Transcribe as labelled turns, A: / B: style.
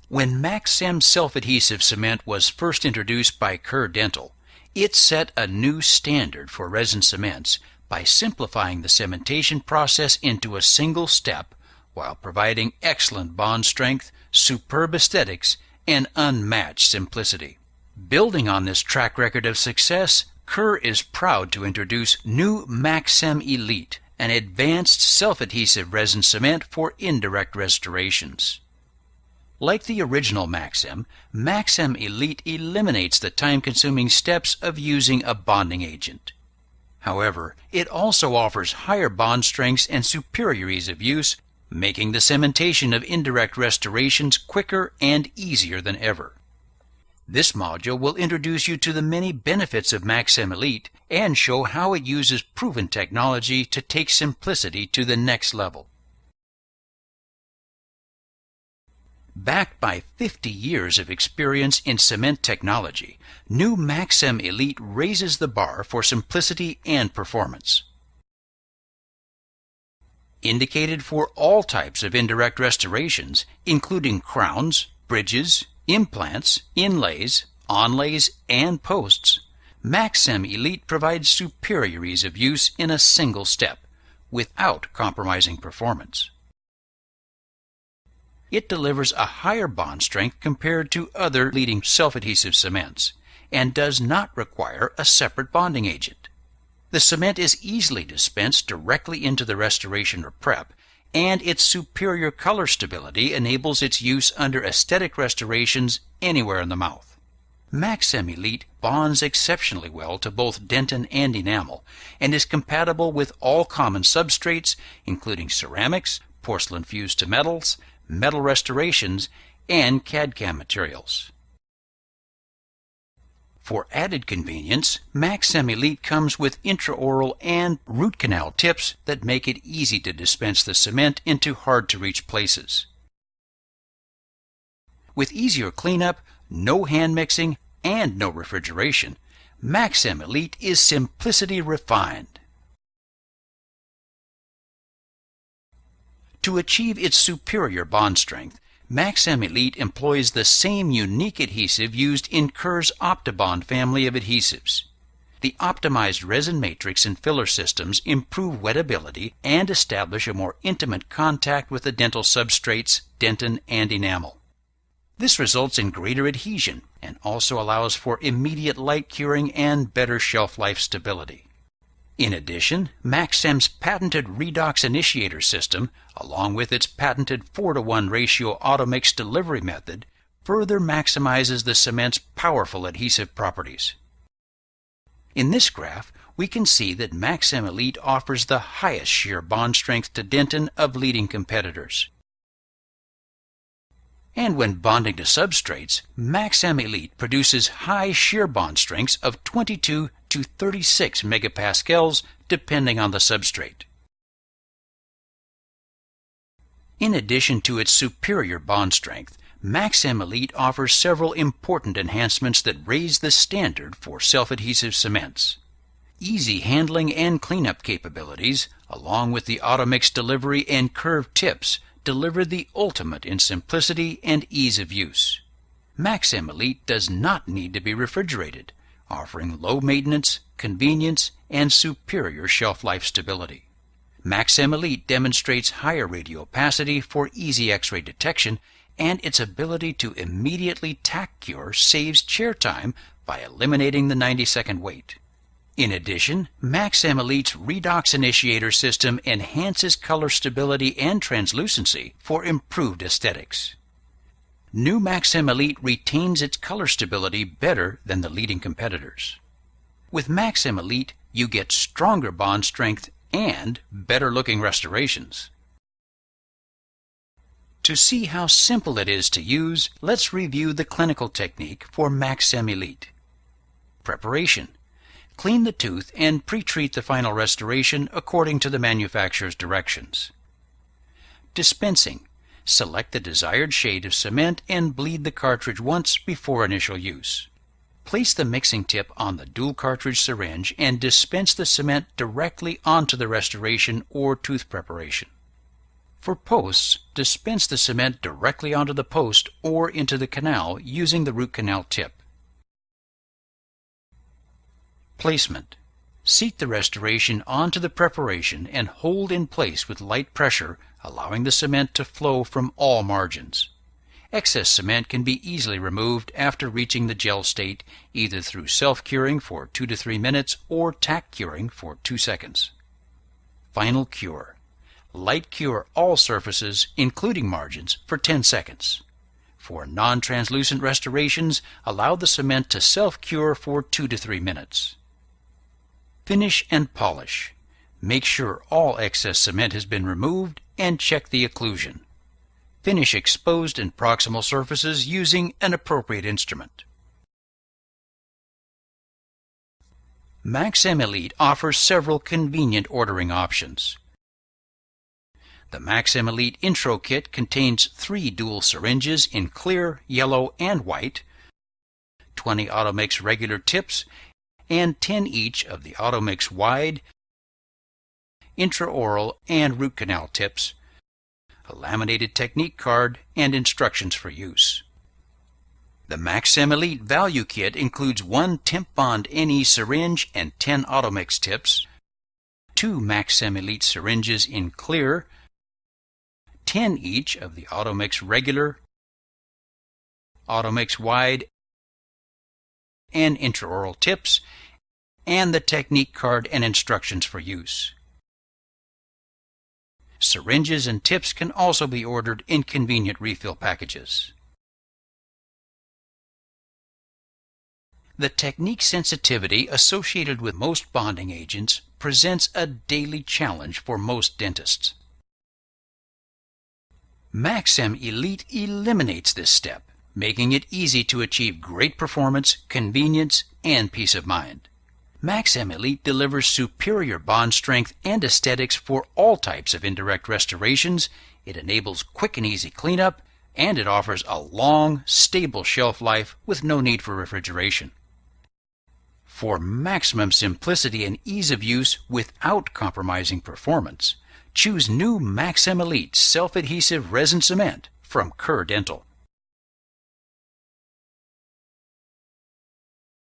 A: When Maxcem self-adhesive cement was first introduced by Kerr Dental, it set a new standard for resin cements by simplifying the cementation process into a single step while providing excellent bond strength, superb aesthetics, and unmatched simplicity. Building on this track record of success, Kerr is proud to introduce new Maxcem Elite, an advanced self-adhesive resin cement for indirect restorations. Like the original Maxcem, Maxcem Elite eliminates the time-consuming steps of using a bonding agent. However, it also offers higher bond strengths and superior ease of use, making the cementation of indirect restorations quicker and easier than ever. This module will introduce you to the many benefits of Maxcem Elite and show how it uses proven technology to take simplicity to the next level. Backed by 50 years of experience in cement technology, new Maxcem Elite raises the bar for simplicity and performance. Indicated for all types of indirect restorations, including crowns, bridges, implants, inlays, onlays, and posts, Maxcem Elite provides superior ease of use in a single step, without compromising performance. It delivers a higher bond strength compared to other leading self-adhesive cements, and does not require a separate bonding agent. The cement is easily dispensed directly into the restoration or prep, and its superior color stability enables its use under aesthetic restorations anywhere in the mouth. Maxcem Elite bonds exceptionally well to both dentin and enamel, and is compatible with all common substrates, including ceramics, porcelain fused to metals, metal restorations, and CAD/CAM materials. For added convenience, Maxcem Elite comes with intraoral and root canal tips that make it easy to dispense the cement into hard-to-reach places. With easier cleanup, no hand mixing, and no refrigeration, Maxcem Elite is simplicity refined. To achieve its superior bond strength, Maxcem Elite employs the same unique adhesive used in Kerr's OptiBond family of adhesives. The optimized resin matrix and filler systems improve wettability and establish a more intimate contact with the dental substrates, dentin, and enamel. This results in greater adhesion and also allows for immediate light curing and better shelf life stability. In addition, Maxcem's patented redox initiator system, along with its patented 4:1 ratio auto-mix delivery method, further maximizes the cement's powerful adhesive properties. In this graph, we can see that Maxcem Elite offers the highest shear bond strength to dentin of leading competitors. And when bonding to substrates, Maxcem Elite produces high shear bond strengths of 22 to 36 megapascals depending on the substrate. In addition to its superior bond strength, Maxcem Elite offers several important enhancements that raise the standard for self-adhesive cements. Easy handling and cleanup capabilities, along with the auto-mix delivery and curved tips, deliver the ultimate in simplicity and ease of use. Maxcem Elite does not need to be refrigerated, offering low maintenance, convenience, and superior shelf life stability. Maxcem Elite demonstrates higher radiopacity for easy X-ray detection, and its ability to immediately tack cure saves chair time by eliminating the 90-second wait. In addition, Maxcem Elite's redox initiator system enhances color stability and translucency for improved aesthetics. New Maxcem Elite retains its color stability better than the leading competitors. With Maxcem Elite, you get stronger bond strength and better-looking restorations. To see how simple it is to use, let's review the clinical technique for Maxcem Elite. Preparation. Clean the tooth and pre-treat the final restoration according to the manufacturer's directions. Dispensing. Select the desired shade of cement and bleed the cartridge once before initial use. Place the mixing tip on the dual cartridge syringe and dispense the cement directly onto the restoration or tooth preparation. For posts, dispense the cement directly onto the post or into the canal using the root canal tip. Placement. Seat the restoration onto the preparation and hold in place with light pressure, allowing the cement to flow from all margins. Excess cement can be easily removed after reaching the gel state, either through self-curing for 2 to 3 minutes or tack curing for 2 seconds. Final cure. Light cure all surfaces, including margins, for 10 seconds. For non-translucent restorations, allow the cement to self-cure for 2 to 3 minutes. Finish and polish. Make sure all excess cement has been removed and check the occlusion. Finish exposed and proximal surfaces using an appropriate instrument. Maxcem Elite offers several convenient ordering options. The Maxcem Elite Intro Kit contains 3 dual syringes in clear, yellow, and white, 20 Automix regular tips, and 10 each of the Automix wide, intraoral, and root canal tips, a laminated technique card, and instructions for use. The Maxcem Elite Value Kit includes 1 Temp Bond NE syringe and 10 Automix tips, 2 Maxcem Elite syringes in clear, 10 each of the Automix regular, Automix wide, and intraoral tips, and the technique card and instructions for use. Syringes and tips can also be ordered in convenient refill packages. The technique sensitivity associated with most bonding agents presents a daily challenge for most dentists. Maxcem Elite eliminates this step, making it easy to achieve great performance, convenience, and peace of mind. Maxcem Elite delivers superior bond strength and aesthetics for all types of indirect restorations. It enables quick and easy cleanup, and it offers a long, stable shelf life with no need for refrigeration. For maximum simplicity and ease of use without compromising performance, choose new Maxcem Elite self-adhesive resin cement from Kerr Dental.